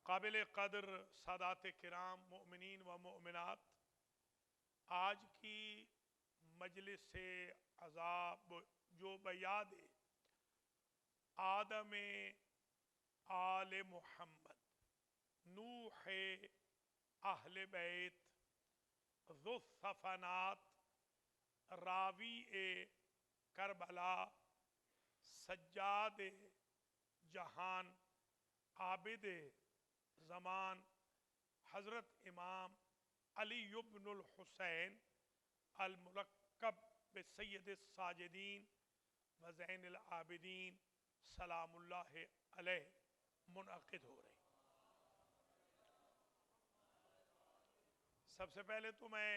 قابل قدر سادات کرام مومنین و مومنات، آج کی مجلس عذاب جو بیاد آدم آل محمد نوح اہل بیت ذو الصفنات راوی کربلا سجاد جہان عابد زمان حضرت امام علی بن الحسین الملقب بسید الساجدین و زین العابدین سلام اللہ علیہ منعقد ہو رہی۔ سب سے پہلے تو میں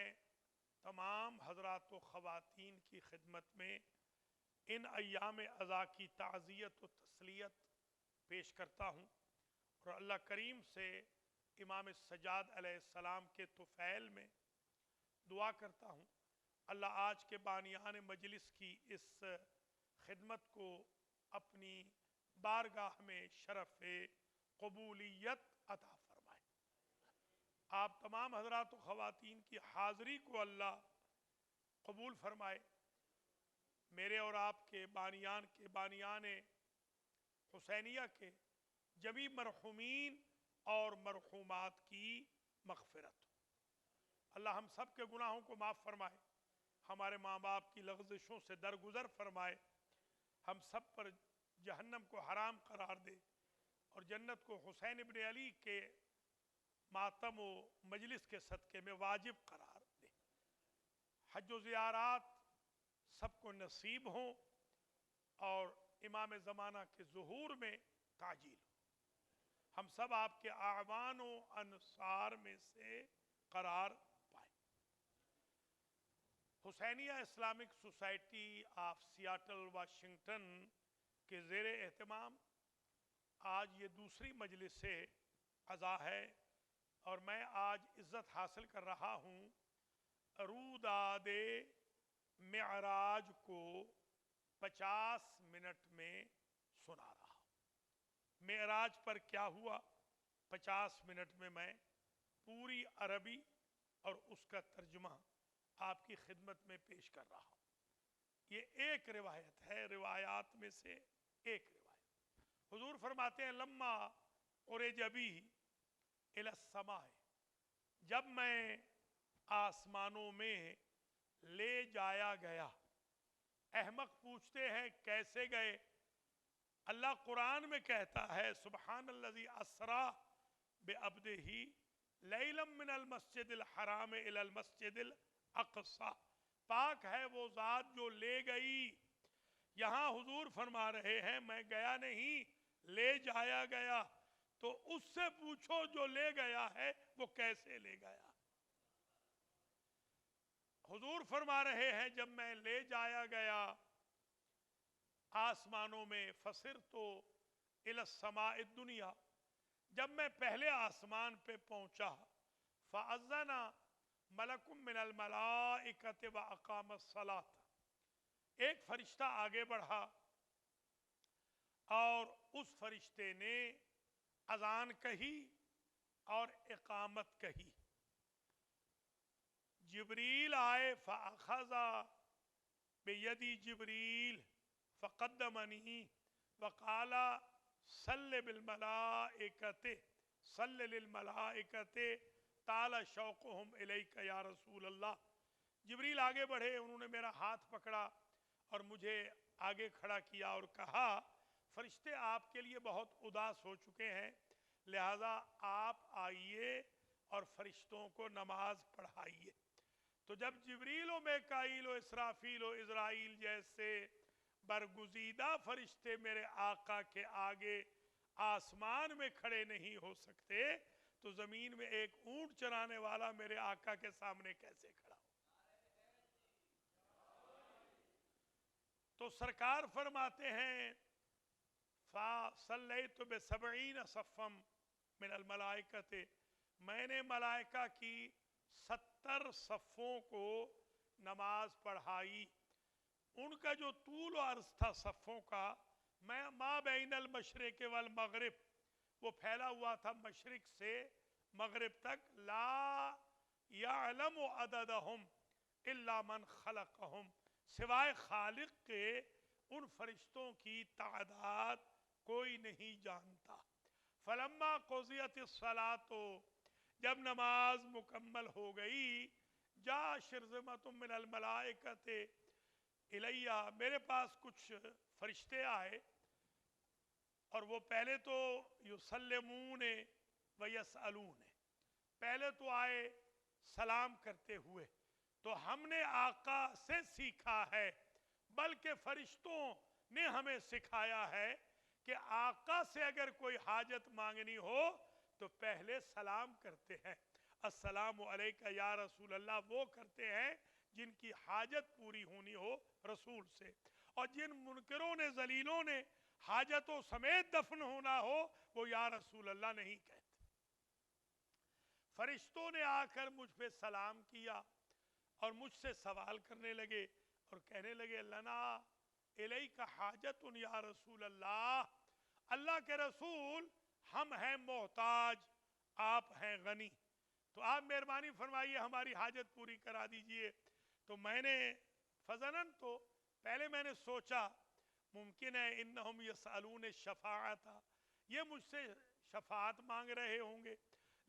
تمام حضرات و خواتین کی خدمت میں ان ایام عزا کی تعزیت و تسلیت پیش کرتا ہوں، اور اللہ کریم سے امام سجاد علیہ السلام کے طفیل میں دعا کرتا ہوں اللہ آج کے بانیان مجلس کی اس خدمت کو اپنی بارگاہ میں شرف قبولیت عطا فرمائے۔ آپ تمام حضرات و خواتین کی حاضری کو اللہ قبول فرمائے۔ میرے اور آپ کے بانیان حسینیہ کے جمی مرحومین اور مرحومات کی مغفرت ہو۔ اللہ ہم سب کے گناہوں کو معاف فرمائے، ہمارے ماں باپ کی لغزشوں سے درگزر فرمائے، ہم سب پر جہنم کو حرام قرار دے اور جنت کو حسین ابن علی کے ماتم و مجلس کے صدقے میں واجب قرار دے۔ حج و زیارات سب کو نصیب ہوں اور امام زمانہ کے ظہور میں تعجیل ہو۔ ہم سب آپ کے اعوان و انصار میں سے قرار پائیں۔ Husainia Islamic society of Seattle Washington کے زیر اہتمام آج یہ دوسری مجلس عزا ہے، اور میں آج عزت حاصل کر رہا ہوں روداد معراج کو 50 منٹ میں سنا رہا ہوں۔ معراج پر کیا ہوا 50 منٹ میں پوری عربی اور اس کا ترجمہ آپ کی خدمت میں پیش کر رہا ہوں۔ یہ ایک روایت ہے، روایات میں سے ایک روایت۔ حضور فرماتے ہیں لما عرج بی الی السماء، جب میں آسمانوں میں لے جایا گیا۔ احمق پوچھتے ہیں کیسے گئے؟ اللہ قرآن میں کہتا ہے سبحان الذی اسری بعبدہ لیلا من المسجد الحرام الی المسجد الاقصی، پاک ہے وہ ذات جو لے گئی۔ یہاں حضور فرما رہے ہیں میں گیا نہیں، لے جایا گیا، تو اس سے پوچھو جو لے گیا ہے وہ کیسے لے گیا۔ حضور فرما رہے ہیں جب میں لے جایا گیا آسمانوں میں، فصرت الی السماء الدنیا، جب میں پہلے آسمان پہ پہنچا، فاذن ملک من الملائکۃ واقام الصلاۃ، ایک فرشتہ آگے بڑھا اور اس فرشتے نے اذان کہی اور اقامت کہی۔ جبریل آئے فاخذ بیدی جبریل فقدمنی وقال صل بالملائکۃ صل للملائکۃ طال شوقہم الیک یا رسول اللہ۔ جبریل آگے بڑھے، انہوں نے میرا ہاتھ پکڑا اور مجھے آگے کھڑا کیا اور کہا فرشتے آپ کے لیے بہت اداس ہو چکے ہیں، لہذا آپ آئیے اور فرشتوں کو نماز پڑھائیے۔ تو جب جبریل و میکائیل و اسرافیل و عزرائیل جیسے برگزیدہ فرشتے میرے آقا کے آگے آسمان میں کھڑے نہیں ہو سکتے، تو زمین میں ایک اونٹ چرانے والا میرے آقا کے سامنے کیسے کھڑا ہو؟ تو سرکار فرماتے ہیں فَصَلَّيْتُ بِسَبْعِينَ صَفًّا مِنَ الْمَلَائِكَةِ، میں نے ملائکہ کی 70 صفوں کو نماز پڑھائی۔ ان کا جو طول و عرض تھا صفوں کا، میں ما بین المشرق والمغرب، وہ پھیلا ہوا تھا مشرق سے مغرب تک. لا یعلم عددہم الا من خلقہم، سوائے خالق کے ان فرشتوں کی تعداد کوئی نہیں جانتا. فلما قضیت الصلاۃ، جب نماز مکمل ہو گئی، جا شرذمۃ من الملائکۃ الیہ، میرے پاس کچھ فرشتے آئے، اور وہ پہلے تو یسلمون و یسألون، پہلے تو آئے سلام کرتے ہوئے. تو ہم نے آقا سے سیکھا ہے، بلکہ فرشتوں نے ہمیں سکھایا ہے کہ آقا سے اگر کوئی حاجت مانگنی ہو تو پہلے سلام کرتے ہیں. السلام علیکہ یا رسول اللہ وہ کرتے ہیں جن کی حاجت پوری ہونی ہو رسول سے، اور جن منکروں نے ذلیلوں نے حاجتوں سمیت دفن ہونا ہو وہ یا رسول اللہ نہیں کہتے. فرشتوں نے آ کر مجھ پہ سلام کیا اور مجھ سے سوال کرنے لگے اور کہنے لگے لنا الیک حاجت یا رسول اللہ، اللہ کے رسول ہم ہیں محتاج، آپ ہیں غنی، تو آپ مہربانی فرمائیے ہماری حاجت پوری کرا دیجئے. تو میں نے فضنن، تو پہلے میں نے سوچا ممکن ہے انہم یسألون الشفاعۃ، یہ مجھ سے شفاعت مانگ رہے ہوں گے،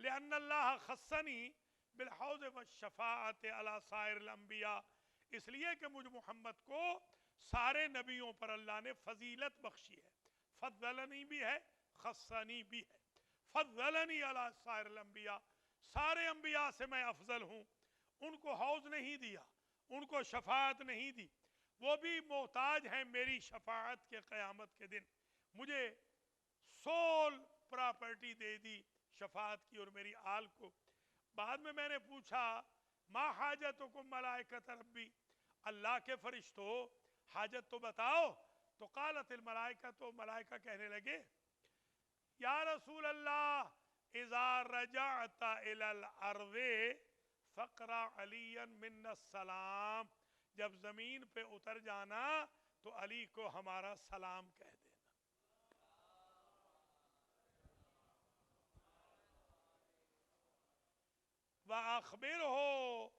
لأن اللہ خصنی بالحوض والشفاعۃ علی سائر الانبیاء، اس لیے کہ مجھ محمد کو سارے نبیوں پر اللہ نے فضیلت بخشی ہے. فضلنی بھی ہے، خصنی بھی ہے. فضلنی علی سائر الانبیاء، سارے انبیاء سے میں افضل ہوں. ان کو حوض نہیں دیا، ان کو شفاعت نہیں دی، وہ بھی محتاج ہیں میری شفاعت کے قیامت کے دن. مجھے سول پراپرٹی دے دی شفاعت کی اور میری آل کو. بعد میں نے پوچھا ما حاجتکم ملائکۃ ربی، اللہ کے فرشتوں حاجت تو بتاؤ. تو قالت الملائکہ، تو ملائکہ کہنے لگے یا رسول اللہ اذا رجعت الى الارض فقرا علیا منا السلام، جب زمین پہ اتر جانا تو علی کو ہمارا سلام کہہ دینا. وَأَخْبِرْهُ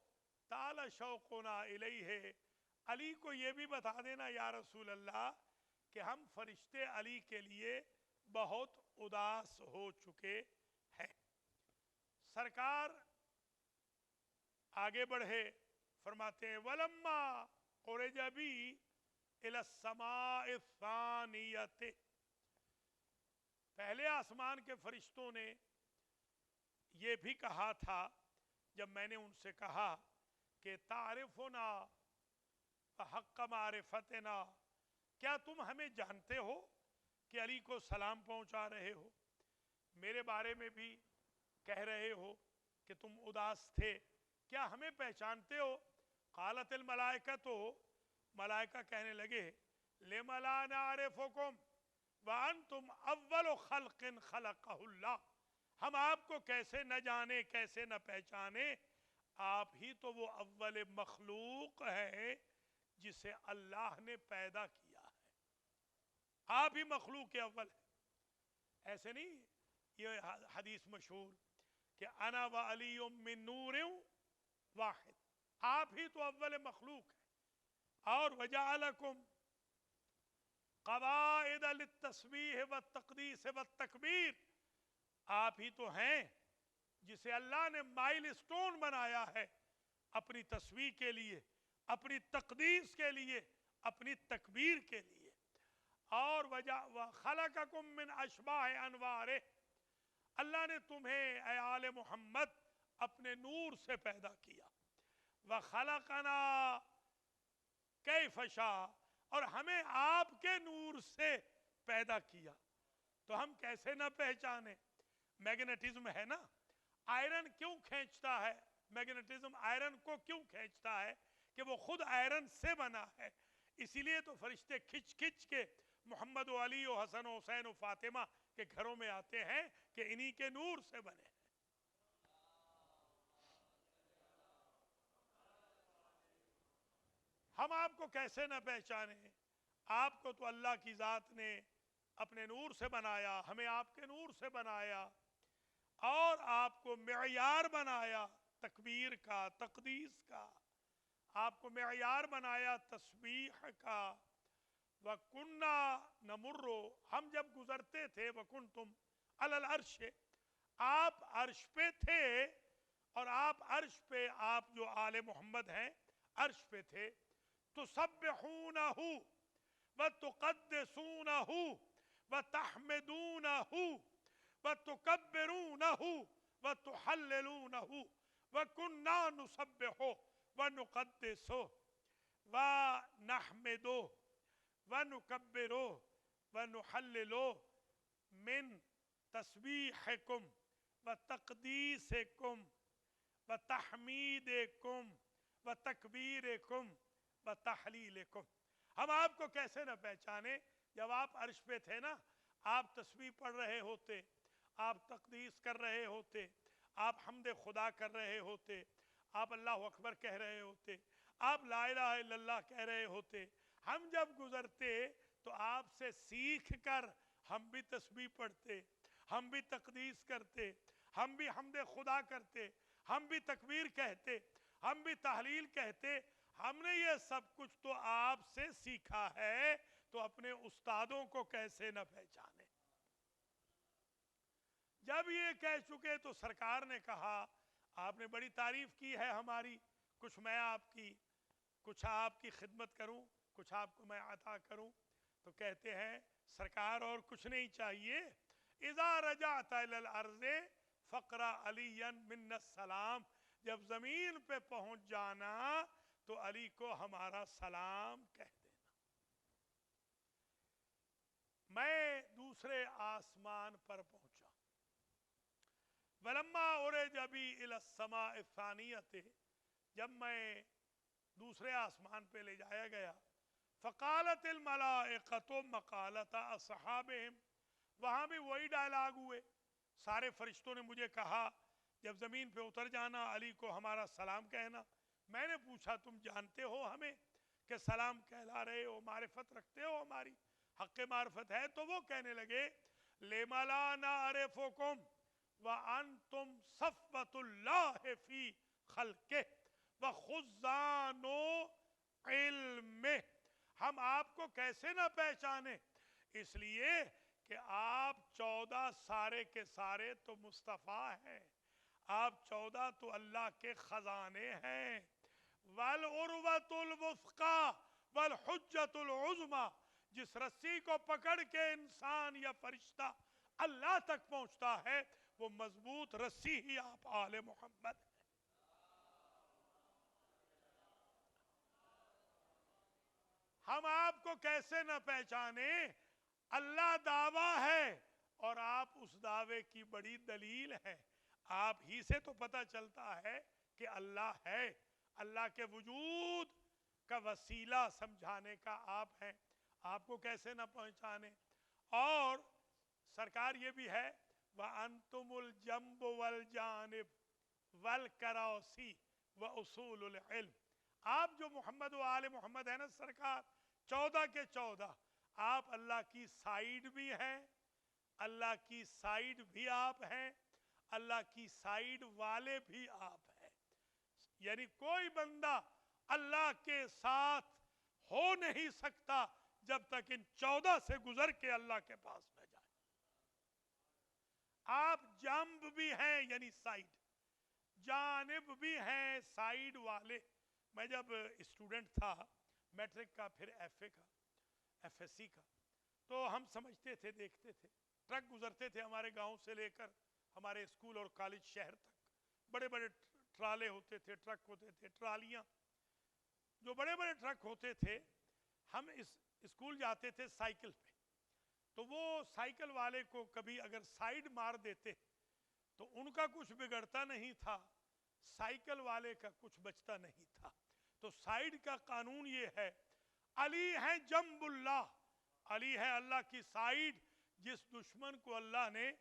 تَعَالَى شَوْقُنَا إِلَيْهِ، علی کو یہ بھی بتا دینا یا رسول اللہ کہ ہم فرشتے علی کے لیے بہت اداس ہو چکے ہیں. سرکار آگے بڑھے، فرماتے ہیں وَلَمَّا قُرِجَ بِي إِلَى السَّمَاءِ الثَّانِيَةِ، پہلے آسمان کے فرشتوں نے یہ بھی کہا تھا جب میں نے ان سے کہا کہ تعرفنا حق معرفتنا، کیا تم ہمیں جانتے ہو کہ علی کو سلام پہنچا رہے ہو، میرے بارے میں بھی کہہ رہے ہو کہ تم اداس تھے، کیا ہمیں پہچانتے ہو؟ قالت الملائکہ، تو ملائکہ کہنے لگے لم لا نعرفکم وانتم اول خلق خلقہ اللہ، ہم آپ کو کیسے نہ جانے، کیسے نہ پہچانے، آپ ہی تو وہ اول مخلوق ہے جسے اللہ نے پیدا کیا ہے، آپ ہی مخلوق اول ہے. ایسے نہیں، یہ حدیث مشہور کہ انا و علی من نور واحد، آپ ہی تو اول مخلوق ہے. اور وجعلکم قواعد للتسبیح والتقدیس والتکبیر، آپ ہی تو ہیں جسے اللہ نے مائل سٹون بنایا ہے اپنی تسبیح کے لیے، اپنی تقدیس کے لیے، اپنی تکبیر کے لیے. اور وَخَلَقَكُم مِّنْ أَشْبَاهِ أَنْوَارِهِ، اللہ نے تمہیں اے آل محمد اپنے نور سے پیدا کیا. وَخَلَقَنَا كَيْفَ شَاءَ، اور ہمیں آپ کے نور سے پیدا کیا، تو ہم کیسے نہ پہچانے. میگنیٹزم ہے نا، آئرن کیوں کھینچتا ہے، میگنیٹزم آئرن کو کیوں کھینچتا ہے کہ وہ خود آئرن سے بنا ہے. اسی لیے تو فرشتے کھچ کھچ کے محمد و علی و حسن و حسین و فاطمہ کے گھروں میں آتے ہیں کہ انہی کے نور سے بنے ہیں. ہم آپ کو کیسے نہ پہچانے، آپ کو تو اللہ کی ذات نے اپنے نور سے بنایا، ہمیں آپ کے نور سے بنایا، اور آپ کو معیار بنایا تکبیر کا، تقدیس کا، آپ کو معیار بنایا تسبیح کا۔ وَكُنَّا نَمُرُّ، ہم جب گزرتے تھے، وَكُنْتُمْ عَلَى الْعَرْشِ، آپ عرش پہ تھے، اور آپ عرش پہ، آپ جو آل محمد ہیں عرش پہ تھے، تُسَبِّحُونَهُ وَتُقَدِّسُونَهُ وَتَحْمِدُونَهُ وَتُكَبِّرُونَهُ وَتُحَلِّلُونَهُ وَكُنَّا نُسَبِّحُ وَنُقَدِّسُ وَنَحْمِدُ وَنُكَبِّرُ وَنُحَلِّلُ مِن تَسْبِيحِكُمْ وَتَقْدِيسِكُمْ وَتَحْمِيدِكُمْ وَتَكْبِيرِكُمْ وَتَحْلِيلِكُمْ۔ ہم آپ کو کیسے نہ پہچانے؟ جب آپ عرش پہ تھے نا، آپ تسبیح پڑھ رہے ہوتے، آپ تقدیس کر رہے ہوتے، آپ حمد خدا کر رہے ہوتے، آپ اللہ اکبر کہہ رہے ہوتے، آپ لا الہ الا اللہ کہہ رہے ہوتے۔ ہم جب گزرتے تو آپ سے سیکھ کر ہم بھی تسبیح پڑھتے، ہم بھی تقدیس کرتے، ہم بھی حمد خدا کرتے، ہم بھی تکبیر کہتے، ہم بھی تحلیل کہتے۔ ہم نے یہ سب کچھ تو آپ سے سیکھا ہے، تو اپنے استادوں کو کیسے نہ پہچانے؟ جب یہ کہہ چکے تو سرکار نے کہا، آپ نے بڑی تعریف کی ہے ہماری، کچھ میں آپ کی، کچھ آپ کی خدمت کروں، کچھ آپ کو میں عطا کروں۔ تو کہتے ہیں سرکار اور کچھ نہیں چاہیے، اذا رجعت الى الارض فقرا علیا منا السلام، جب زمین پہ پہنچ جانا تو علی کو ہمارا سلام کہہ دینا۔ میں دوسرے آسمان پر پہنچا، ولما عرج بی الی السماء الثانیہ، جب میں دوسرے آسمان پہ لے جایا گیا، فقالت الملائکۃ مقالۃ اصحابہم، وہاں بھی وہی ڈائلاگ ہوئے، سارے فرشتوں نے مجھے کہا جب زمین پہ اتر جانا علی کو ہمارا سلام کہنا۔ میں نے پوچھا تم جانتے ہو ہمیں کہ سلام کہلا رہے ہو، معرفت رکھتے ہو ہماری، حق معرفت ہے؟ تو وہ کہنے لگے لِمَ لَا نَعْرِفُكُمْ وَأَنْتُمْ صَفْوَةُ اللَّهِ فِي خَلْقِهِ وَخُزَّانُ عِلْمِهِ، ہم آپ کو کیسے نہ پہچانے؟ اس لیے کہ آپ 14 سارے کے سارے تو مصطفیٰ ہیں، آپ 14 تو اللہ کے خزانے ہیں۔ وَالْعُرْوَةُ الْوُثْقَى وَالْحُجَّةُ الْعُظْمَى، جس رسی کو پکڑ کے انسان یا فرشتہ اللہ تک پہنچتا ہے، وہ مضبوط رسی ہی آپ آل محمد ہیں۔ ہم آپ کو کیسے نہ پہچانے؟ اللہ دعویٰ ہے اور آپ اس دعوے کی بڑی دلیل ہے۔ آپ ہی سے تو پتہ چلتا ہے کہ اللہ ہے، اللہ کے وجود کا وسیلہ سمجھانے کا آپ ہیں، آپ کو کیسے نہ پہچانے؟ اور سرکار یہ بھی ہے وَأَنْتُمُ الْجَنْبُ وَالْجَانِبُ وَالْكَرَاسِي وَأُصُولُ الْعِلْمِ، آپ جو محمد و آل محمد ہیں نا سرکار، 14 کے 14، آپ اللہ کی سائیڈ بھی ہیں، اللہ کی سائیڈ بھی آپ ہیں، اللہ کی سائیڈ والے بھی آپ ہیں۔ یعنی کوئی بندہ اللہ کے ساتھ ہو نہیں سکتا جب تک ان 14 سے گزر کے اللہ کے پاس نہ جائے۔ آپ جنب بھی ہیں یعنی سائیڈ، جانب بھی ہیں سائیڈ والے۔ میں جب اسٹوڈنٹ تھا میٹرک کا، پھر ایف اے کا، ایف ایس سی کا، تو ہم سمجھتے تھے، دیکھتے تھے ٹرک گزرتے تھے ہمارے گاؤں سے لے کر ہمارے اسکول اور کالج شہر تک، بڑے بڑے ٹرالے ہوتے تھے، ٹرک ہوتے تھے، ٹرالیاں، جو بڑے بڑے ٹرک ہوتے تھے۔ ہم اسکول جاتے تھے سائیکل پہ، تو وہ سائیکل والے کو کبھی اگر سائیڈ مار دیتے تو ان کا کچھ بگڑتا نہیں تھا، سائیکل والے کا کچھ بچتا نہیں تھا۔ تو سائیڈ کا قانون یہ ہے، علی ہے جنب اللہ، علی ہے اللہ کی سائیڈ، جس دشمن کو اللہ نے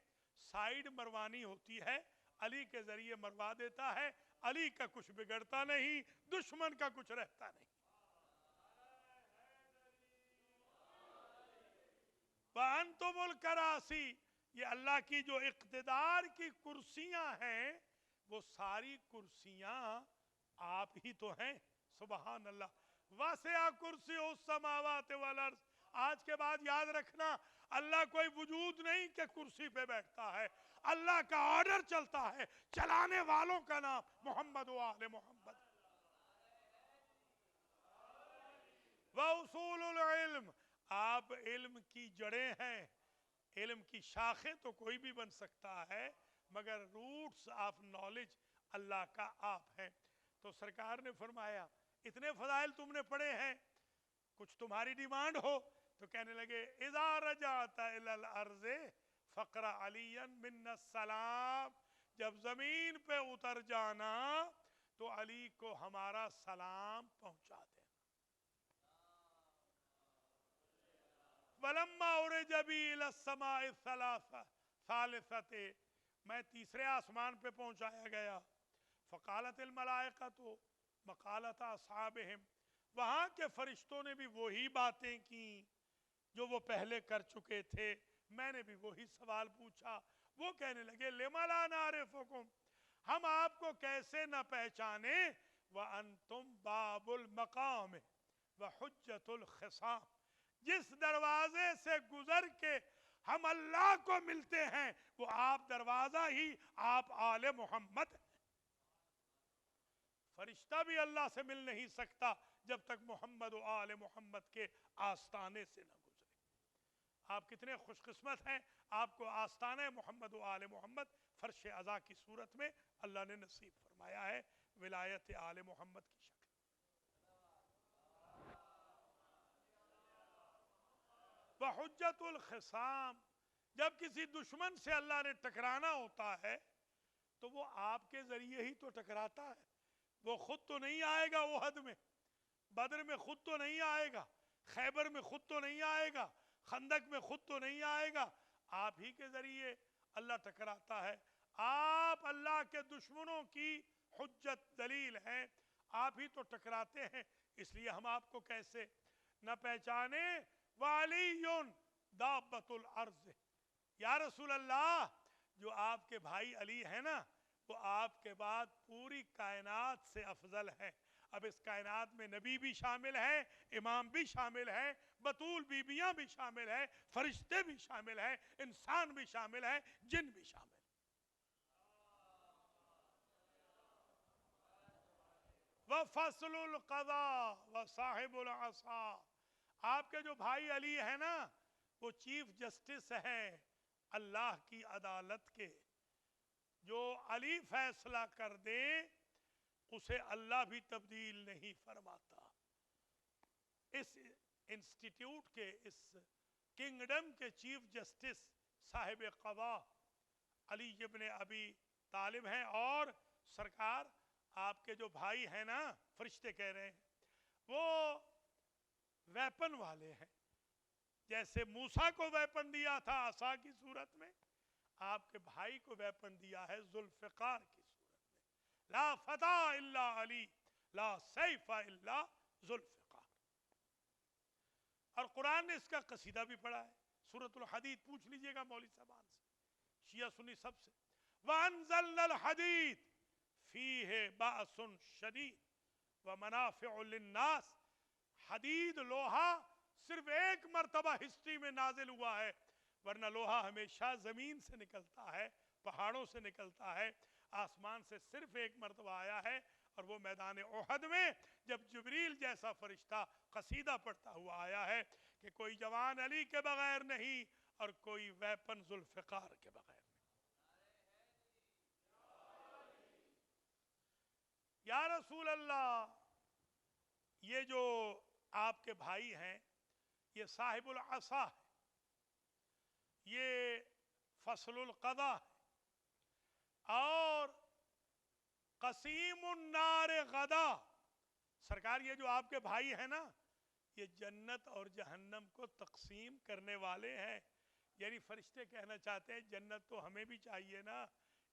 سائیڈ مروانی ہوتی ہے علی کے ذریعے مروا دیتا ہے، علی کا کچھ بگڑتا نہیں، دشمن کا کچھ رہتا نہیں۔ وَأَنْتُمُ الْكَرَاسِي، یہ اللہ کی جو اقتدار کی کرسیاں ہیں وہ ساری کرسیاں آپ ہی تو ہیں. سبحان اللہ. وَسِعَ كُرْسِيُّهُ السَّمَاوَاتِ وَالْأَرْضِ. آج کے بعد یاد رکھنا، اللہ کوئی وجود نہیں کہ کرسی پہ بیٹھتا ہے، اللہ کا آرڈر چلتا ہے. چلانے والوں کا نام محمد و آل محمد. وَأُصُولُ الْعِلْمِ، آپ علم کی جڑیں ہیں. علم کی شاخیں تو کوئی بھی بن سکتا ہے، مگر روٹس آف نالج اللہ کا آپ ہیں. تو سرکار نے فرمایا اتنے فضائل تم نے پڑھے ہیں، کچھ تمہاری ڈیمانڈ ہو تو کہنے لگے اذا رجعت الى الارض فقرا علیا منا السلام. جب زمین پہ اتر جانا تو علی کو ہمارا سلام پہنچا دینا. ولما عرج بی الى السماء الثالثة، میں تیسرے آسمان پہ پہنچایا گیا. فقالت الملائکۃ مقالۃ اصحابہم، وہاں کے فرشتوں نے بھی وہی باتیں کی جو وہ پہلے کر چکے تھے. میں نے بھی وہی سوال پوچھا. وہ کہنے لگے لما لا نعرفکم، ہم آپ کو کیسے نہ پہچانے. وانتم باب المقام وحجۃ الخصام، جس دروازے سے گزر کے ہم اللہ کو ملتے ہیں وہ آپ دروازہ ہی آپ آل محمد. فرشتہ بھی اللہ سے مل نہیں سکتا جب تک محمد و آل محمد کے آستانے سے نہ گزرے. آپ کتنے خوش قسمت ہیں، آپ کو آستانہ محمد و آل محمد فرش عزا کی صورت میں اللہ نے نصیب فرمایا ہے ولایت آل محمد کی شکل. وحجت الخصام، جب کسی دشمن سے اللہ نے ٹکرانا ہوتا ہے تو وہ آپ کے ذریعے ہی تو ٹکراتا ہے. وہ خود تو نہیں آئے گا احد میں، بدر میں خود تو نہیں آئے گا، خیبر میں خود تو نہیں آئے گا، خندق میں خود تو نہیں آئے گا. آپ ہی کے ذریعے اللہ ٹکراتا ہے. آپ اللہ کے دشمنوں کی حجت دلیل ہیں، آپ ہی تو ٹکراتے ہیں. اس لیے ہم آپ کو کیسے نہ پہچانے. وَعَلِيٌّ دَابَّةُ الْأَرْضِ، یا رسول اللہ جو آپ کے بھائی علی ہیں نا وہ آپ کے بعد پوری کائنات سے افضل ہیں. اب اس کائنات میں نبی بھی شامل ہیں، امام بھی شامل ہیں، بطول بیبیاں بھی شامل ہیں، فرشتے بھی شامل ہیں، انسان بھی شامل ہیں، جن بھی شامل ہیں. وَفَصْلُ الْقَضَاءِ وَصَاحِبُ الْعَصَا، آپ کے جو بھائی علی ہیں نا وہ چیف جسٹس ہیں اللہ کی عدالت کے. جو علی فیصلہ کر دے اسے اللہ بھی تبدیل نہیں فرماتا. اس انسٹیٹیوٹ کے، اس کنگڈم کے چیف جسٹس صاحب قضا علی ابن ابی طالب ہیں. اور سرکار آپ کے جو بھائی ہیں نا فرشتے کہہ رہے ہیں وہ ویپن والے ہیں. جیسے موسیٰ کو ویپن دیا تھا عصا کی صورت میں، آپ کے بھائی کو ویپن دیا ہے ذوالفقار کی صورت میں. لا فتح الا علی، لا سیف الا ذوالفقار. اور قرآن نے اس کا قصیدہ بھی پڑھا ہے. سورۃ الحدید پوچھ لیجئے گا مولوی صاحبان سے، شیعہ سنی سب سے. وَأَنزَلْنَا الْحَدِيدَ فِيهِ بَأْسٌ شَدِيدٌ وَمَنَافِعُ لِلنَّاسِ. حدید لوہا صرف ایک مرتبہ ہسٹری میں نازل ہوا ہے، ورنہ لوہا ہمیشہ زمین سے نکلتا ہے، پہاڑوں سے نکلتا ہے. آسمان سے صرف ایک مرتبہ آیا ہے اور وہ میدان احد میں جب جبریل جیسا فرشتہ قصیدہ پڑھتا ہوا آیا ہے کہ کوئی جوان علی کے بغیر نہیں اور کوئی ویپن ذوالفقار کے بغیر نہیں. یا رسول اللہ، یہ جو آپ کے بھائی ہیں یہ صاحب العصا ہے، یہ فصل القضا ہے، اور قسیم النار غدا. سرکار یہ جو آپ کے بھائی ہیں نا یہ جنت اور جہنم کو تقسیم کرنے والے ہیں. یعنی فرشتے کہنا چاہتے ہیں جنت تو ہمیں بھی چاہیے نا،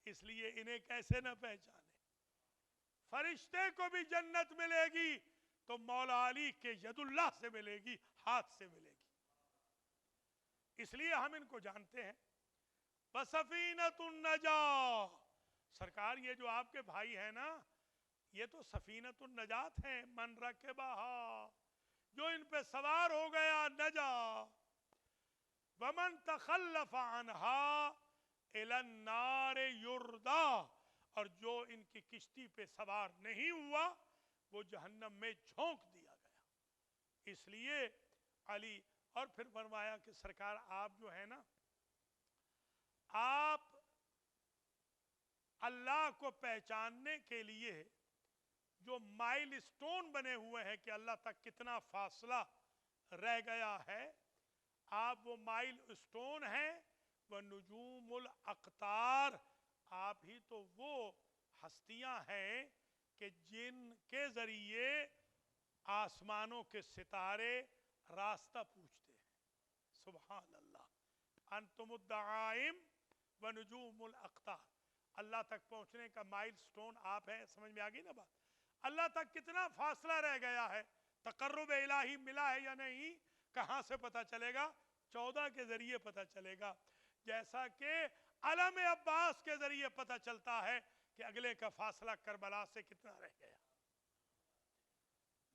اس لیے انہیں کیسے نہ پہچانے. فرشتے کو بھی جنت ملے گی تو مولا علی کے ید اللہ سے ملے گی، ہاتھ سے ملے گی. اس لیے ہم ان کو جانتے ہیں. وَسَفِينَةُ النَّجَاةِ، سرکار یہ جو آپ کے بھائی ہیں نا، یہ تو سفینۃ النجات ہیں. من رکبہا، جو ان پہ سوار ہو گیا نجا. ومن تخلف عنہا الی النار یردا، اور جو ان کی کشتی پہ سوار نہیں ہوا وہ جہنم میں جھونک دیا گیا. اس لیے علی، اور پھر فرمایا کہ سرکار آپ جو ہے نا، آپ اللہ کو پہچاننے کے لیے جو مائل سٹون بنے ہوئے ہیں کہ اللہ تک کتنا فاصلہ رہ گیا ہے، آپ وہ مائل سٹون ہیں. وہ نجوم الاقطار، آپ ہی تو وہ ہستیاں ہیں کہ جن کے ذریعے آسمانوں کے ستارے راستہ پوچھتے ہیں. سبحان اللہ. انتم الدعائم ونجوم الاقطار، اللہ تک پہنچنے کا مائل سٹون آپ ہیں. سمجھ میں آگئی نا بات؟ اللہ تک کتنا فاصلہ رہ گیا ہے، تقرب الہی ملا ہے یا نہیں، کہاں سے پتہ چلے گا؟ 14 کے ذریعے پتہ چلے گا. جیسا کہ علم عباس کے ذریعے پتہ چلتا ہے کہ اگلے کا فاصلہ کربلا سے کتنا رہ گیا.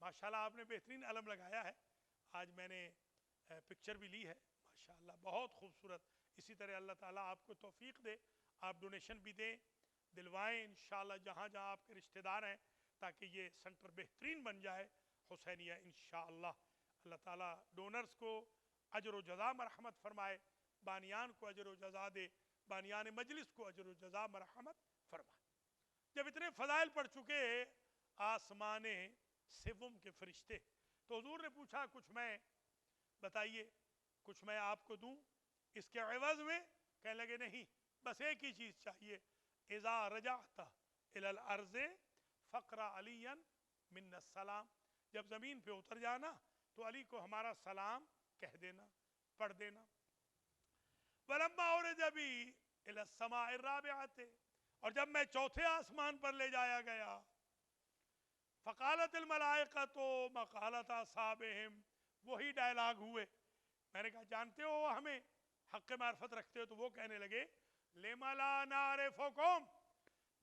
ماشاءاللہ آپ نے بہترین علم لگایا ہے. آج میں نے پکچر بھی لی ہے، ماشاءاللہ بہت خوبصورت. اسی طرح اللہ تعالیٰ آپ کو توفیق دے، آپ ڈونیشن بھی دیں، دلوائیں انشاءاللہ جہاں جہاں آپ کے رشتہ دار ہیں، تاکہ یہ سنٹر بہترین بن جائے حسینیہ انشاءاللہ. اللہ تعالیٰ ڈونرز کو اجر و جزا مرحمت فرمائے، بانیان کو اجر و جزا دے، بانیان مجلس کو اجر و جزا مرحمت فرمائے. جب اتنے فضائل پڑھ چکے آسمان سوم کے فرشتے، تو حضور نے پوچھا کچھ میں بتائیے، کچھ میں آپ کو دوں اس کے عوض میں؟ کہنے لگے نہیں، بس ایک ہی چیز چاہیے. اذا رجعت الى الارض فقرا علیا من السلام، جب زمین پہ اتر جانا تو علی کو ہمارا سلام کہہ دینا، پڑھ دینا. ولما عرج بی الى السماء الرابعۃ، اور جب میں چوتھے آسمان پر لے جایا گیا، فقالت الملائکۃ مقالۃ اصحابہم، وہی ڈائلاگ ہوئے. میں نے کہا جانتے ہو ہمیں حق معرفت رکھتے ہو؟ تو وہ کہنے لگے لما لا نعرفکم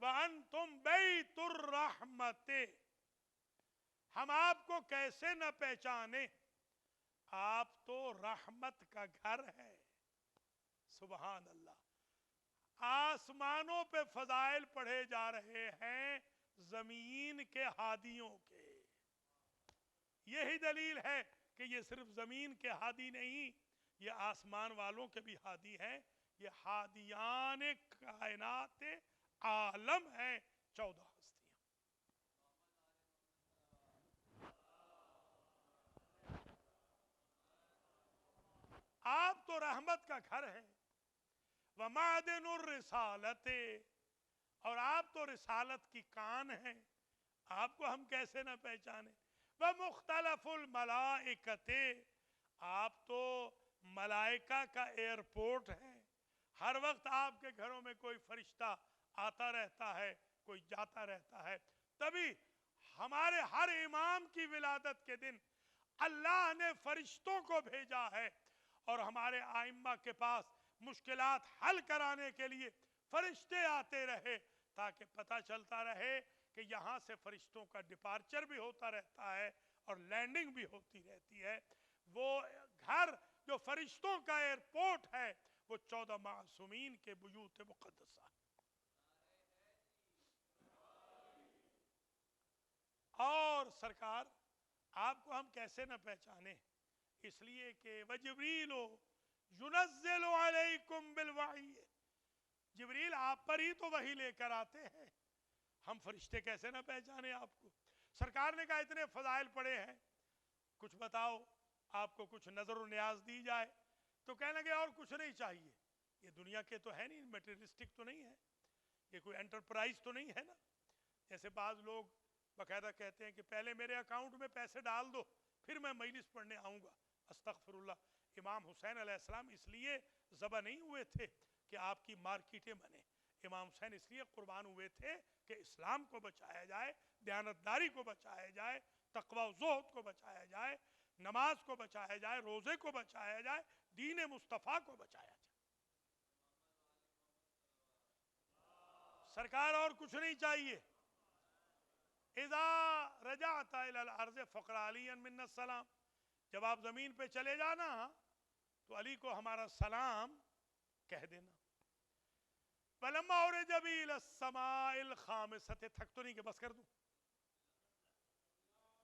وانتم بیت الرحمت، ہم آپ کو کیسے نہ پہچانے، آپ تو رحمت کا گھر ہے. سبحان اللہ. آسمانوں پہ فضائل پڑھے جا رہے ہیں زمین کے ہادیوں کے. یہی دلیل ہے کہ یہ صرف زمین کے ہادی نہیں، یہ آسمان والوں کے بھی ہادی ہیں. یہ ہادیان کائنات عالم ہیں، 14 ہستیاں. آپ تو رحمت کا گھر ہیں. ومعدن الرسالت، اور آپ تو رسالت کی کان ہیں، آپ کو ہم کیسے نہ پہچانے. ومختلف الملائکۃ، آپ تو ملائکہ کا ایئرپورٹ ہیں. ہر وقت آپ کے گھروں میں کوئی فرشتہ آتا رہتا ہے، کوئی جاتا رہتا ہے. تبھی ہمارے ہر امام کی ولادت کے دن اللہ نے فرشتوں کو بھیجا ہے، اور ہمارے ائمہ کے پاس مشکلات حل کرانے کے لیے فرشتے آتے رہے، تاکہ پتہ چلتا رہے کہ یہاں سے فرشتوں کا ڈپارچر بھی ہوتا رہتا ہے اور لینڈنگ بھی ہوتی رہتی ہے. وہ گھر جو فرشتوں کا ایئرپورٹ ہے وہ 14 معصومین کے بیوت مقدسہ. اور سرکار آپ کو ہم کیسے نہ پہچانے، اس لیے کہ وجبریل ينزل علیکم بالوحی، جبریل آپ پر ہی تو وحی لے کر آتے ہیں، ہم فرشتے کیسے نہ پہچانے آپ کو. سرکار نے کہا اتنے فضائل پڑے ہیں، کچھ بتاؤ، آپ کو کچھ نظر و نیاز دی جائے. تو کہنے لگے اور کچھ نہیں چاہیے، یہ دنیا کے تو ہے نہیں، میٹیریلسٹک تو نہیں ہے، یہ کوئی انٹرپرائز تو نہیں ہے نا. جیسے بعض لوگ باقاعدہ کہتے ہیں کہ پہلے میرے اکاؤنٹ میں پیسے ڈال دو پھر میں مجلس پڑھنے آؤں گا. استغفر اللہ. امام حسین علیہ السلام اس لیے ذبح نہیں ہوئے تھے کہ آپ کی مارکیٹیں بنے. امام حسین اس لیے قربان ہوئے تھے کہ اسلام کو بچایا جائے، دیانتداری کو بچایا جائے، تقوی و زہد کو بچایا جائے، نماز کو بچایا جائے، روزے کو بچایا جائے، دین مصطفیٰ کو بچایا جائے. سرکار اور کچھ نہیں چاہیے. اذا رجعت الى الارض فقر علیا منا السلام، جب آپ زمین پہ چلے جانا تو علی کو ہمارا سلام کہہ دینا. فلما عرج بی الی السماء الخامسۃ، تھک تو نہیں کہ بس کر دوں،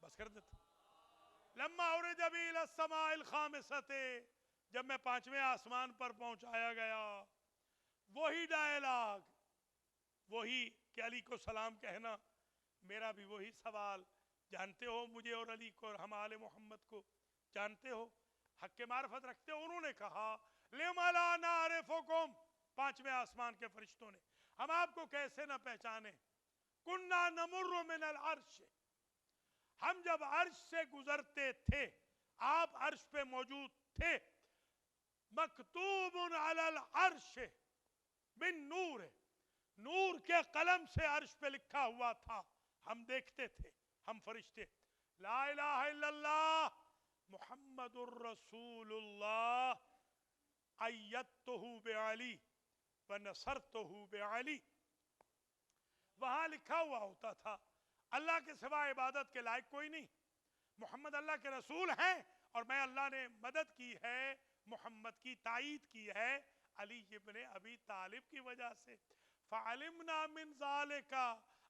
بس کر دیتا. لما عرج بی الی السماء الخامسۃ، جب میں 5ویں آسمان پر پہنچایا گیا، وہی ڈائلاگ، وہی کہ علی کو سلام کہنا. میرا بھی وہی سوال، جانتے ہو مجھے اور علی کو اور ہم آل محمد کو جانتے ہو، حق کے معرفت رکھتے ہو؟ انہوں نے کہا لِمَ لَا نَعْرِفُكُمْ، 5ویں آسمان کے فرشتوں نے، ہم آپ کو کیسے نہ پہچانے. كُنَّا نَمُرُّ مِنَ الْعَرْشِ، ہم جب عرش سے گزرتے تھے آپ عرش پہ موجود تھے. مکتوب علی العرش بالنور، نور کے قلم سے عرش پہ لکھا ہوا تھا، ہم دیکھتے تھے، ہم فرشتے. لا الہ الا اللہ محمد الرسول اللہ ایدتہ بعلی ونصرتہ بعلی. وہاں لکھا ہوا ہوتا تھا اللہ کے سوا عبادت کے لائق کوئی نہیں، محمد اللہ کے رسول ہیں اور میں اللہ نے مدد کی ہے، محمد کی تائید کی ہے علی ابن ابی طالب کی وجہ سے. فعلمنا من ذالک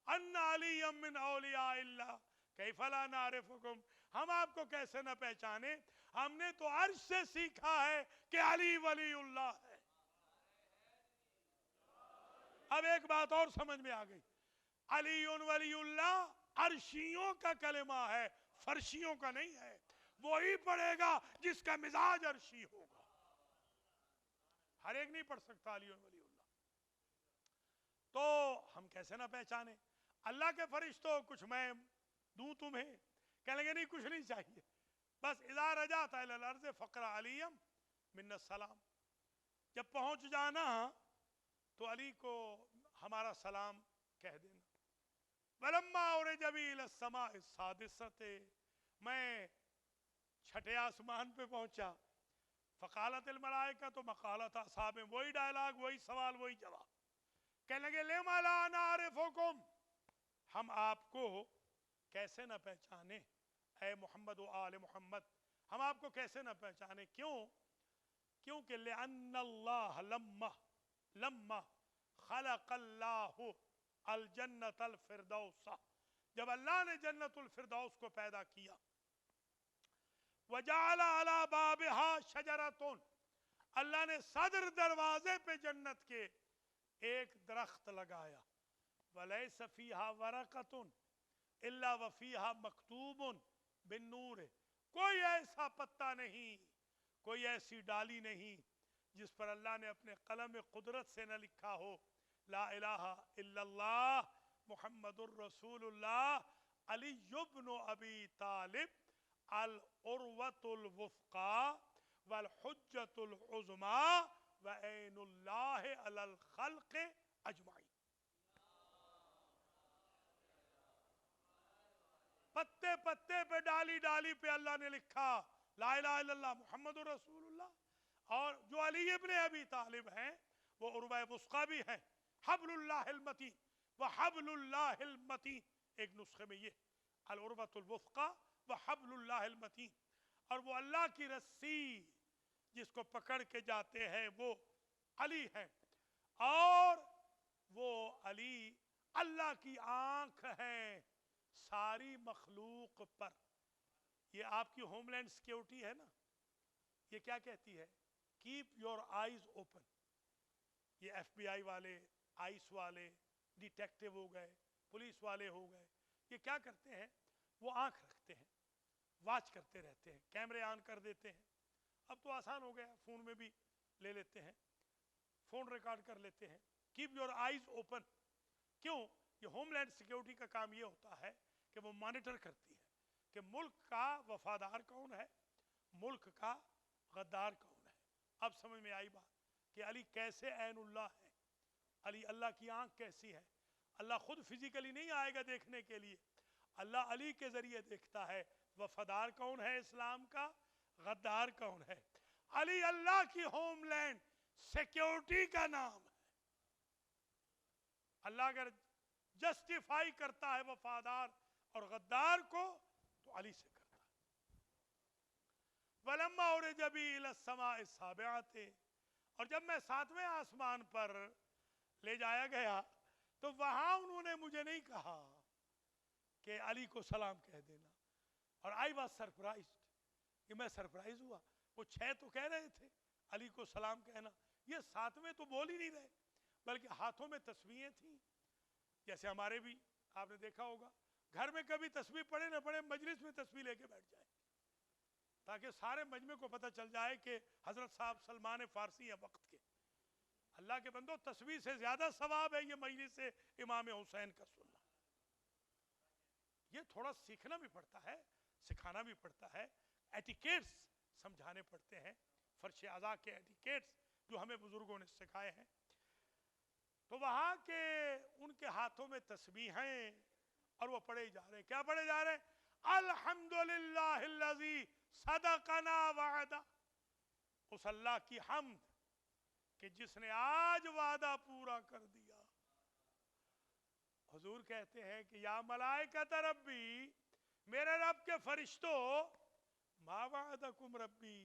ان علی من اولیاء اللہ کیف لا نعرفکم، ہم آپ کو کیسے نہ پہچانے، ہم نے تو عرش سے سیکھا ہے کہ علی ولی اللہ ہے. اب ایک بات اور سمجھ میں آ گئی، علی ولی اللہ عرشیوں کا کلمہ ہے، فرشیوں کا نہیں ہے. وہی پڑھے گا جس کا مزاج عرشی ہوگا، ہر ایک نہیں پڑھ سکتا علی ولی اللہ. تو ہم کیسے نہ پہچانے؟ اللہ کے فرشتوں کچھ میں دوں تمہیں، کہنے لگے نہیں کچھ نہیں چاہیے، بس اذا رجعت الى الارض فقر علیا من السلام، جب پہنچ جانا تو علی کو ہمارا سلام کہہ دینا. ولما عرج بی الی السماء السادسۃ، میں 6 آسمان پہ پہنچا. فقالت الملائکہ، تو مقالت اصحاب، وہی ڈائلاگ، وہی سوال، وہی جواب. کہنے لگے لِمَ لَا نَعْرِفُكُمْ، ہم آپ کو کیسے نہ پہچانے اے محمد و آل محمد، ہم آپ کو کیسے نہ پہچانے. کیوں؟ کیونکہ لِأَنَّ اللَّهَ لَمَّا خَلَقَ اللَّهُ الْجَنَّةَ الْفِرْدَوْسَ، جب اللہ نے جنت الفردوس کو پیدا کیا، وَجَعَلَ عَلَى بَابِهَا شَجَرَةٌ، اللہ نے صدر دروازے پہ جنت کے ایک درخت لگایا. وَلَيْسَ فِيهَا وَرَقَةٌ إِلَّا وَفِيهَا مَكْتُوبٌ بِالنُّورِ، کوئی ایسا پتا نہیں، کوئی ایسی ڈالی نہیں جس پر اللہ نے اپنے قلم قدرت سے نہ لکھا ہو لا الہ الا اللہ محمد الرسول اللہ علی ابن ابی طالب العروۃ الوثقی والحجۃ العظمیٰ وعین اللہ علی الخلق اجمعین. پتے پتے پہ، ڈالی ڈالی پہ اللہ نے لکھا لا الہ الا اللہ محمد الرسول اللہ. اور جو علی ابن ابی طالب ہیں وہ عروہ وثقی بھی ہیں، حبل اللہ المتین وحبل اللہ المتین، ایک نسخے میں یہ العروۃ الوثقی وحبل اللہ المتین. اور وہ اللہ کی رسی جس کو پکڑ کے جاتے ہیں وہ علی ہیں، اور وہ علی اللہ کی آنکھ ہیں ساری مخلوق پر. یہ آپ کی ہوم لینڈ سیکیورٹی ہے نا، یہ کیا کہتی ہے؟ Keep your eyes open. یہ ایف بی آئی والے، آئیس والے، ڈیٹیکٹیو ہو گئے، پولیس والے ہو گئے، یہ کیا کرتے ہیں؟ وہ آنکھ رکھتے ہیں، واچ کرتے رہتے ہیں، کیمرے آن کر دیتے ہیں. اب تو آسان ہو گیا، فون میں بھی لے لیتے ہیں، فون ریکارڈ کر لیتے ہیں. Keep your eyes open. کیوں؟ یہ ہوم لینڈ سیکیورٹی کا کام یہ ہوتا ہے کہ وہ مانیٹر کرتی ہے کہ ملک کا وفادار کون ہے، ملک کا غدار کون ہے. اب سمجھ میں آئی بات کہ علی کیسے عین اللہ ہے، علی اللہ کی آنکھ کیسی ہے. اللہ خود فزیکلی نہیں آئے گا دیکھنے کے لیے، اللہ علی کے ذریعے دیکھتا ہے وفادار کون ہے اسلام کا، غدار کون ہے. علی اللہ کی ہوم لینڈ سیکیورٹی کا نام ہے. اللہ اگر جسٹیفائی کرتا ہے وفادار اور غدار کو تو علی سے کرتا ہے. وَلَمَّا عُرِجَ بِي إِلَى السَّمَاءِ السَّابِعَةِ، اور جب میں 7ویں آسمان پر لے جایا گیا تو وہاں انہوں نے مجھے نہیں کہا کہ علی کو سلام کہہ دینا. اور آئی واز سرپرائزڈ، کہ میں سرپرائز ہوا. وہ 6 تو کہہ رہے تھے علی کو سلام کہنا، یہ 7ویں تو بول ہی نہیں رہے، بلکہ ہاتھوں میں تسبیحیں تھیں. جیسے ہمارے بھی آپ نے دیکھا ہوگا گھر میں کبھی تسبیح پڑھے نہ پڑھے مجلس میں تسبیح لے کے بیٹھ جائیں تاکہ سارے مجمع کو پتہ چل جائے کہ حضرت صاحب سلمان فارسی ہیں وقت کے. اللہ کے بندو، تسبیح سے زیادہ ثواب ہے یہ مجلس سے امام حسین کا سننا. یہ تھوڑا سیکھنا بھی پڑتا ہے، سکھانا بھی پڑتا ہے، ایٹیکیٹس سمجھانے پڑتے ہیں، فرش اعضاء کے ایٹیکیٹس جو ہمیں بزرگوں نے سکھائے ہیں. تو وہاں کے ان کے ہاتھوں میں تسبیحیں اور وہ پڑھے جا رہے. کیا پڑھے جا رہے؟ الحمدللہ الذی صدقنا وعدہ. اس اللہ کی حمد کہ جس نے آج وعدہ پورا کر دیا. حضور کہتے ہیں کہ یا ملائکۃ ربی، میرے رب کے فرشتوں، ما وعدکم ربی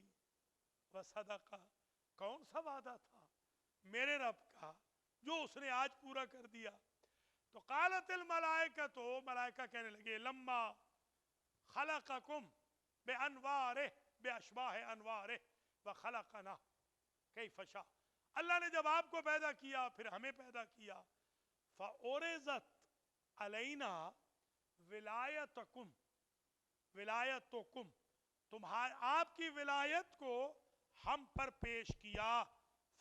وصدق، کون سا وعدہ تھا میرے رب کا جو اس نے آج پورا کر دیا؟ تو قالت الملائکۃ، ملائکہ کہنے لگے لما خلقکم بانوارہ باشباہ انوارہ وخلقنا کیف شاء. اللہ نے جب آپ کو پیدا کیا پھر ہمیں پیدا کیا. فَأُرِزَتْ عَلَيْنَا وِلَایَتَكُمْ وِلَایَتُكُمْ، تمہارے آپ کی ولایت کو ہم پر پیش کیا.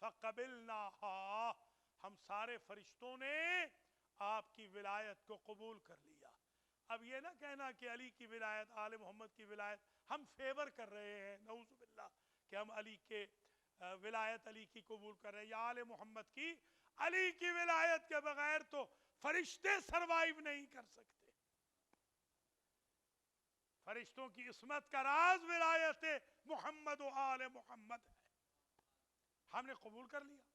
فَقَبِلْنَاهَا، ہم سارے فرشتوں نے آپ کی ولایت کو قبول کر لیا. اب یہ نہ کہنا کہ علی کی ولایت، آل محمد کی ولایت ہم فیور کر رہے ہیں، نعوذ باللہ، کہ ہم علی کے ولایت علی کی قبول کر رہے ہیں یا آل محمد کی. علی کی ولایت کے بغیر تو فرشتے سروائیو نہیں کر سکتے. فرشتوں کی عصمت کا راز ولایت محمد و آل محمد ہے. ہم نے قبول کر لیا.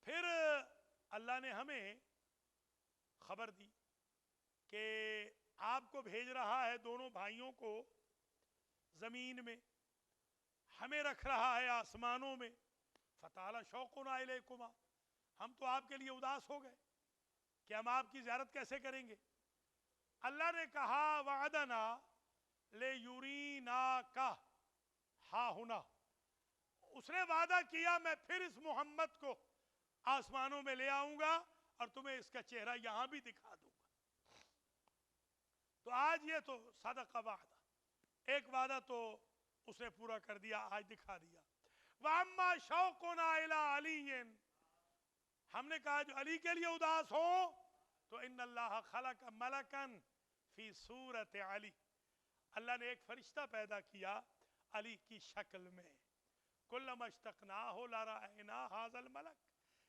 پھر اللہ نے ہمیں خبر دی کہ آپ کو بھیج رہا ہے دونوں بھائیوں کو زمین میں، ہمیں رکھ رہا ہے آسمانوں میں. فطال شوقنا الیکما، ہم تو آپ کے لیے اداس ہو گئے کہ ہم آپ کی زیارت کیسے کریں گے. اللہ نے کہا وعدنا لیوریناک ہا ہنا، اس نے وعدہ کیا میں پھر اس محمد کو آسمانوں میں لے آؤں گا اور تمہیں اس کا چہرہ یہاں بھی دکھا دوں گا. تو آج یہ تو صدق وعدہ، ایک وعدہ تو اس نے پورا کر دیا، آج دکھا دیا. وَأَمَّا شَوْقُنَا إِلَىٰ عَلِيٍّ، ہم نے کہا جو علی کے لیے اداس ہو تو ان اللہ خلق ملکن فی صورت علی، اللہ نے ایک فرشتہ پیدا کیا علی کی شکل میں. کلما اشتقناہ لرأینا ھذا الملک،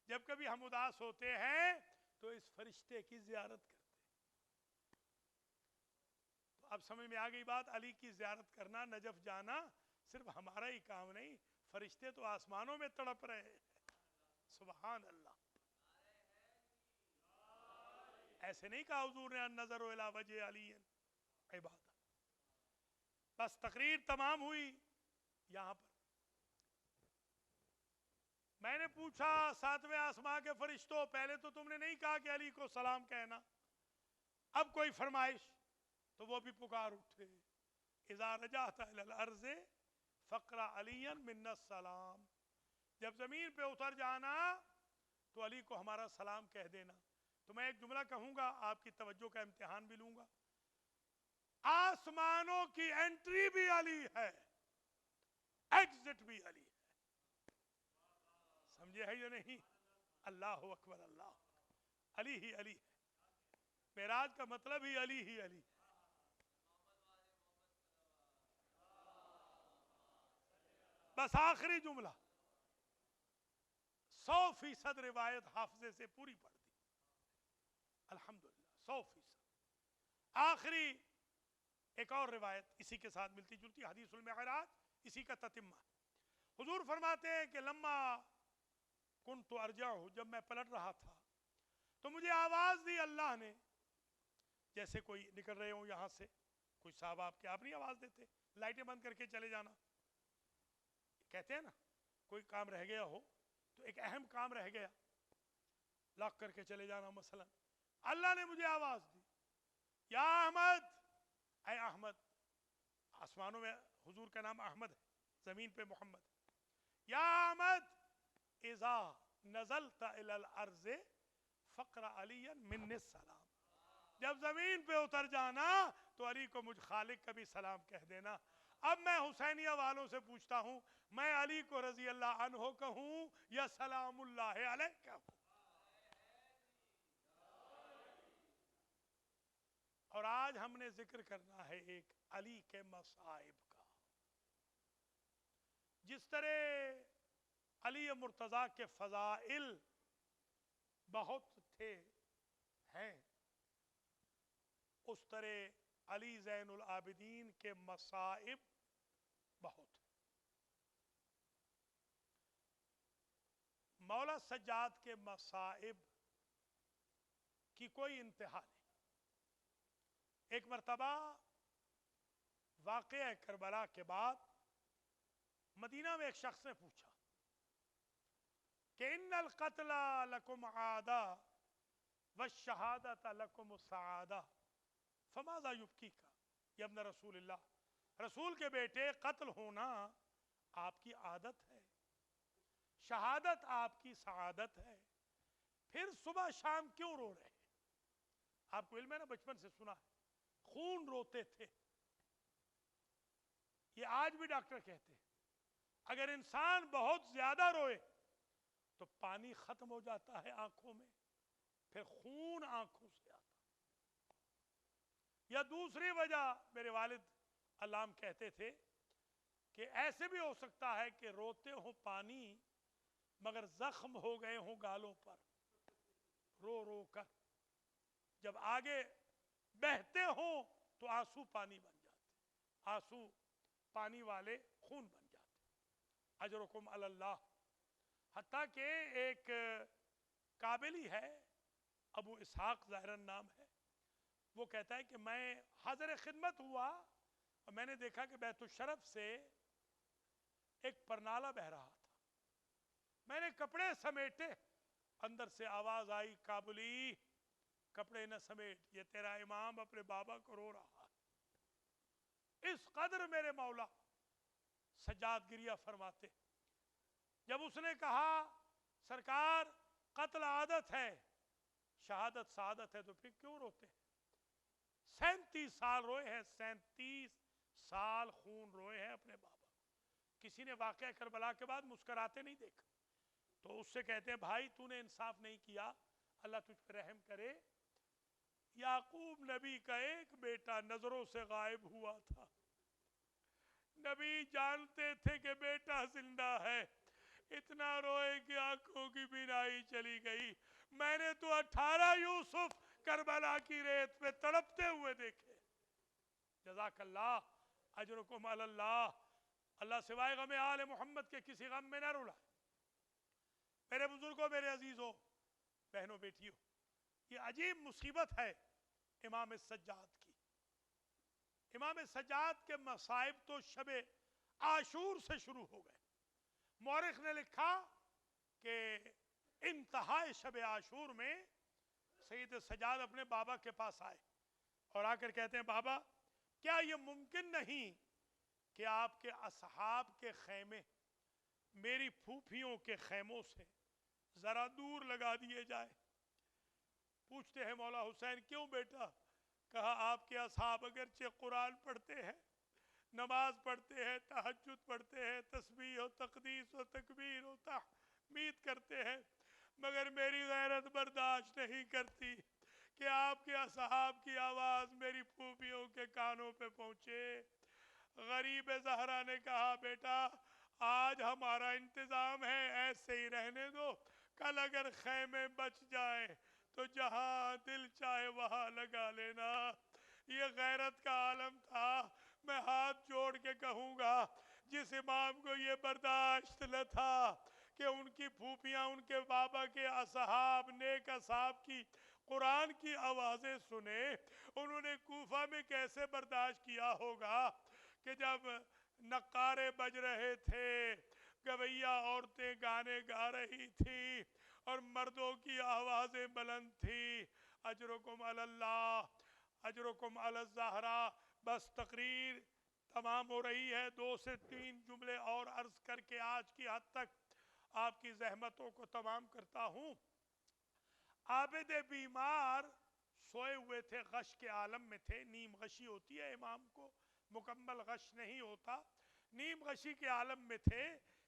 جب کبھی ہم اداس ہوتے ہیں تو اس فرشتے کی زیارت کرتے. تو اب سمجھ میں آ گئی بات، علی کی زیارت کرنا، نجف جانا صرف ہمارا ہی کام نہیں، فرشتے تو آسمانوں میں تڑپ رہے ہیں. سبحان اللہ. ایسے نہیں کہا حضور نے النظر الی وجہ علی عبادہ. بس تقریر تمام ہوئی. یہاں پر میں نے پوچھا 7ویں آسمان کے فرشتوں، پہلے تو تم نے نہیں کہا کہ علی کو سلام کہنا، اب کوئی فرمائش؟ تو وہ بھی پکار اٹھے، اذا رجعت الی الارض فقرا علی منا السلام، جب زمین پہ اتر جانا تو علی کو ہمارا سلام کہہ دینا. تو میں ایک جملہ کہوں گا، آپ کی توجہ کا امتحان بھی لوں گا. آسمانوں کی انٹری بھی علی ہے، ایگزٹ بھی علی ہے. سمجھے ہے یا نہیں؟ اللہ اکبر، اللہ علی ہی علی ہے. معراج کا مطلب ہی علی ہی علی. بس آخری جملہ، 100% روایت حافظے سے پوری پڑھ دی الحمدللہ، 100%. آخری ایک اور روایت اسی کے ساتھ ملتی جلتی، حدیث المعراج، اسی کا تتمہ. حضور فرماتے ہیں کہ لما کنت ارجع، جب میں پلٹ رہا تھا تو مجھے آواز دی اللہ نے، جیسے کوئی نکل رہے ہوں یہاں سے، کوئی صاحب آپ نہیں آواز دیتے لائٹیں بند کر کے چلے جانا، کہتے ہیں نا کوئی کام رہ گیا ہو تو ایک اہم کام رہ گیا لاک کر کے چلے جانا، مثلا اللہ نے مجھے آواز دی، یا احمد، اے احمد، آسمانوں میں حضور کا نام احمد ہے، زمین پہ محمد ہے، یا احمد اذا نزلت الى الارض فقر علی من السلام، جب زمین پہ اتر جانا تو علی کو مجھ خالق کا بھی سلام کہہ دینا۔ اب میں حسینیہ والوں سے پوچھتا ہوں، میں علی کو رضی اللہ عنہ کہوں یا سلام اللہ علیہ کہوں؟ اور آج ہم نے ذکر کرنا ہے ایک علی کے مصائب کا۔ جس طرح علی مرتضیٰ کے فضائل بہت تھے ہیں، اس طرح علی زین العابدین کے مصائب بہت ہیں۔ مولا سجاد کے مصائب کی کوئی انتہا نہیں۔ ایک مرتبہ واقعہ کربلا کے بعد مدینہ میں ایک شخص نے پوچھا کہ ان القتل لکم عادہ والشہادت لکم السعادہ فماذا یبکیک یا ابن رسول اللہ، رسول کے بیٹے قتل ہونا آپ کی عادت ہے، شہادت آپ کی سعادت ہے، پھر صبح شام کیوں رو رہے ہیں؟ آپ کو علم ہے نا، بچپن سے سنا ہے خون روتے تھے، یہ آج بھی ڈاکٹر کہتے ہیں اگر انسان بہت زیادہ روئے تو پانی ختم ہو جاتا ہے آنکھوں میں، پھر خون آنکھوں سے آتا۔ یا دوسری وجہ میرے والد علام کہتے تھے کہ ایسے بھی ہو سکتا ہے کہ روتے ہوں پانی مگر زخم ہو گئے ہوں گالوں پر، رو رو کر جب آگے بہتے ہوں تو آنسو پانی بن جاتے، آنسو پانی والے خون بن جاتے۔ اجرکم علی اللہ۔ حتیٰ کہ ایک قابلی ہے، ابو اسحاق ظاہراً نام ہے، وہ کہتا ہے کہ میں حاضر خدمت ہوا اور میں نے دیکھا کہ بیت الشرف سے ایک پرنالہ بہ رہا تھا، میں نے کپڑے سمیٹے، اندر سے آواز آئی کابلی کپڑے نہ سمیٹ، یہ تیرا امام اپنے بابا کو رو رہا ہے۔ اس قدر میرے مولا سجاد گریہ فرماتے، جب اس نے کہا سرکار قتل عادت ہے شہادت سعادت ہے تو پھر کیوں روتے ہیں؟ 37 سال روئے ہیں، 37 سال خون روئے ہیں اپنے بابا، کسی نے واقعہ کربلا کے بعد مسکراتے نہیں دیکھا، تو اس سے کہتے ہیں بھائی تو نے انصاف نہیں کیا، اللہ تجھ پہ رحم کرے۔ یعقوب نبی کا ایک بیٹا نظروں سے غائب ہوا تھا، نبی جانتے تھے کہ بیٹا زندہ ہے، اتنا روئے کہ آنکھوں کی بینائی چلی گئی۔ میں نے تو 18 یوسف کربلا کی ریت پہ تڑپتے ہوئے دیکھے۔ جزاک اللہ، اجرکم علی اللہ۔ اللہ سوائے غم آل محمد کے کسی غم میں نہ رلائے۔ میرے بزرگوں، میرے عزیزوں، بہنوں، بیٹیوں، یہ عجیب مصیبت ہے امام سجاد کی۔ امام سجاد کے مصائب تو شب عاشور سے شروع ہو گئے۔ مورخ نے لکھا کہ انتہائی شب عاشور میں سید سجاد اپنے بابا کے پاس آئے اور آ کر کہتے ہیں بابا کیا یہ ممکن نہیں کہ آپ کے اصحاب کے خیمے میری پھوپھیوں کے خیموں سے ذرا دور لگا دیے جائے؟ پوچھتے ہیں مولا حسین کیوں بیٹا؟ کہا آپ کے اصحاب اگرچہ قرآن پڑھتے ہیں، نماز پڑھتے ہیں، تہجد پڑھتے ہیں، تسبیح و تقدیس و تکبیر و تحمید کرتے ہیں، مگر میری غیرت برداشت نہیں کرتی کہ آپ کے اصحاب کی آواز میری پھوپھیوں کے کانوں پہ پہنچے۔ غریب زہرا نے کہا بیٹا آج ہمارا انتظام ہے، ایسے ہی رہنے دو، کل اگر خیمے بچ جائیں تو جہاں دل چاہے وہاں لگا لینا۔ یہ غیرت کا عالم تھا۔ میں ہاتھ جوڑ کے کہوں گا جس امام کو یہ برداشت نہ تھا کہ ان کی پھوپھیاں ان کے بابا کے اصحاب نیک اصحاب کی قرآن کی آوازیں سنے، انہوں نے کوفہ میں کیسے برداشت کیا ہوگا کہ جب نقارے بج رہے تھے، گویہ عورتیں گانے گا رہی تھی اور مردوں کی آوازیں بلند تھی، اجرکم علی اللہ، اجرکم علی الزہرا۔ بس تقریر تمام ہو رہی ہے، 2 سے 3 جملے اور عرض کر کے آج کی حد تک آپ کی زحمتوں کو تمام کرتا ہوں۔ عابد بیمار سوئے ہوئے تھے، غش کے عالم میں تھے، نیم غشی ہوتی ہے امام کو، مکمل غش نہیں ہوتا، نیم غشی کے عالم میں تھے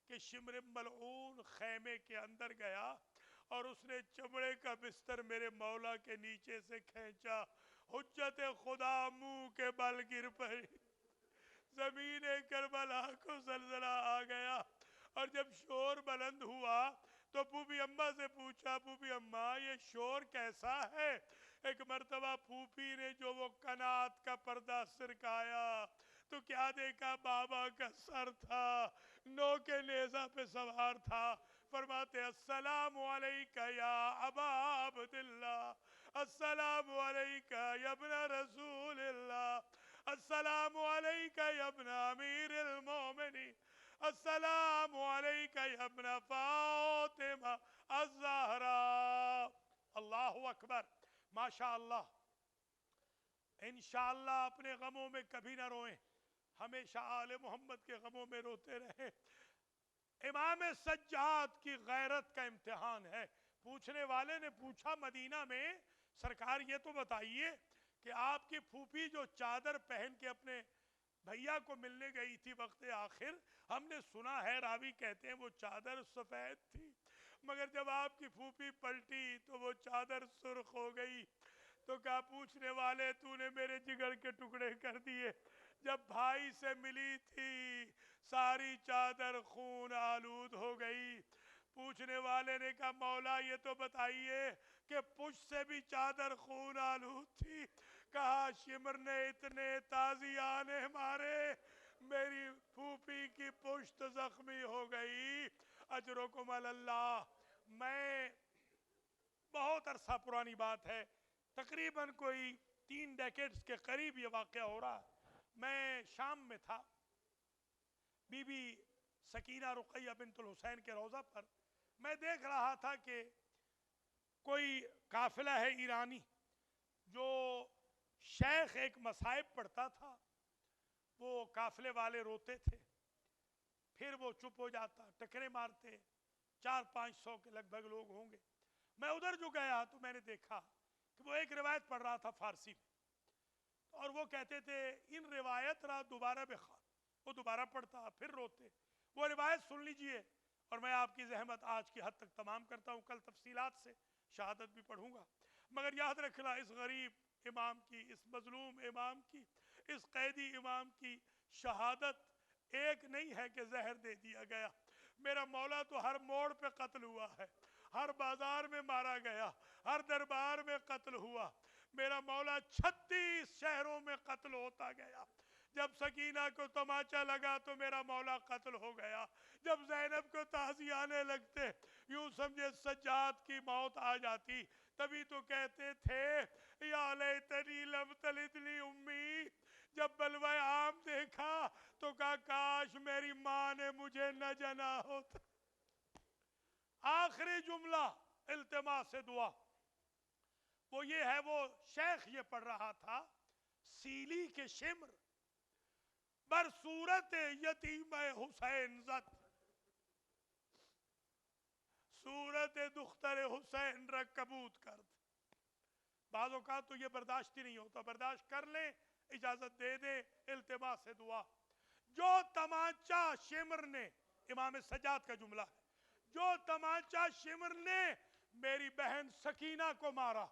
کہ شمر ملعون خیمے کے اندر گیا اور اس نے چمڑے کا بستر میرے مولا کے نیچے سے کھینچا، حجت خدا منہ کے بل گر پڑی، زمین کربلا کو زلزلہ آ گیا، اور جب شور بلند ہوا تو پھوپھی اماں سے پوچھا، پھوپھی اماں یہ شور کیسا ہے؟ ایک مرتبہ پھوپھی نے جو وہ قنات کا پردہ سرکایا تو کیا دیکھا؟ بابا کا سر تھا، نو کے نیزہ پہ سوار تھا، فرماتے السلام علیکہ یا ابا عبداللہ، السلام علیکہ یا ابن رسول اللہ، السلام علیکہ یا ابن امیر المومنین، السلام علیکہ یا ابن فاطمہ الزہرا۔ اللہ اکبر، ماشاءاللہ۔ انشاءاللہ اپنے غموں میں کبھی نہ روئیں، ہمیشہ آل محمد کے غموں میں روتے رہیں۔ امام سجاد کی غیرت کا امتحان ہے۔ پوچھنے والے نے پوچھا مدینہ میں سرکار یہ تو بتائیے کہ آپ کی پھوپھی جو چادر پہن کے اپنے بھیا کو ملنے گئی تھی وقت آخر، ہم نے سنا ہے، راوی کہتے ہیں وہ چادر سفید تھی، مگر جب آپ کی پھوپھی پلٹی تو وہ چادر سرخ ہو گئی۔ تو کہا پوچھنے والے تو نے میرے جگر کے ٹکڑے کر دیے، جب بھائی سے ملی تھی ساری چادر خون آلود ہو گئی۔ پوچھنے والے نے کہا مولا یہ تو بتائیے کہ پشت سے بھی چادر خون آلود تھی؟ کہا شمر نے اتنے تازیانے مارے میری پھوپھی کی پشت زخمی ہو گئی۔ اجرکم علی اللہ۔ میں بہت عرصہ پرانی بات ہے، تقریباً کوئی 3 ڈیکیڈز کے قریب یہ واقعہ ہو رہا، میں شام میں تھا، بی بی سکینہ رقیہ بنت الحسین کے روضہ پر، میں دیکھ رہا تھا کہ کوئی قافلہ ہے ایرانی، جو شیخ ایک مصائب پڑھتا تھا، وہ قافلے والے روتے تھے، پھر وہ چپ ہو جاتا، ٹکرے مارتے، 400-500 کے لگ بھگ لوگ ہوں گے۔ میں ادھر جو گیا تو میں نے دیکھا کہ وہ ایک روایت پڑھ رہا تھا فارسی میں، اور وہ کہتے تھے ان روایت را دوبارہ بخوان، وہ دوبارہ پڑھتا پھر روتے، وہ روایت سن لیجئے، اور میں آپ کی زحمت آج کی حد تک تمام کرتا ہوں، کل تفصیلات سے شہادت بھی پڑھوں گا، مگر یاد رکھنا اس غریب امام کی، اس مظلوم امام کی، اس قیدی امام کی شہادت ایک نہیں ہے کہ زہر دے دیا گیا، میرا مولا تو ہر موڑ پہ قتل ہوا ہے، ہر بازار میں مارا گیا، ہر دربار میں قتل ہوا، میرا مولا 36 شہروں میں قتل ہوتا گیا، جب سکینہ کو تماچا لگا تو میرا مولا قتل ہو گیا، جب زینب کو تعزیانے لگتے یوں سمجھے سجاد کی موت آ جاتی، تبھی تو کہتے تھے یا لیتنی لم تلدنی امی، جب بلوہ عام دیکھا تو کہا کاش میری ماں نے مجھے نہ جنا ہوتا۔ آخری جملہ التماس دعا وہ یہ ہے، وہ شیخ یہ پڑھ رہا تھا، سیلی کے شمر بر صورت یتیم حسین زد، صورت دختر حسین را کبوت کرد۔ بعض اوقات تو یہ برداشت ہی نہیں ہوتا، برداشت کر لیں، اجازت دے دیں، التماس دعا۔ جو تمانچہ شمر نے، امام سجاد کا جملہ ہے، جو تمانچہ شمر نے میری بہن سکینہ کو مارا،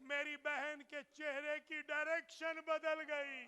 میری بہن کے چہرے کی ڈائریکشن بدل گئی،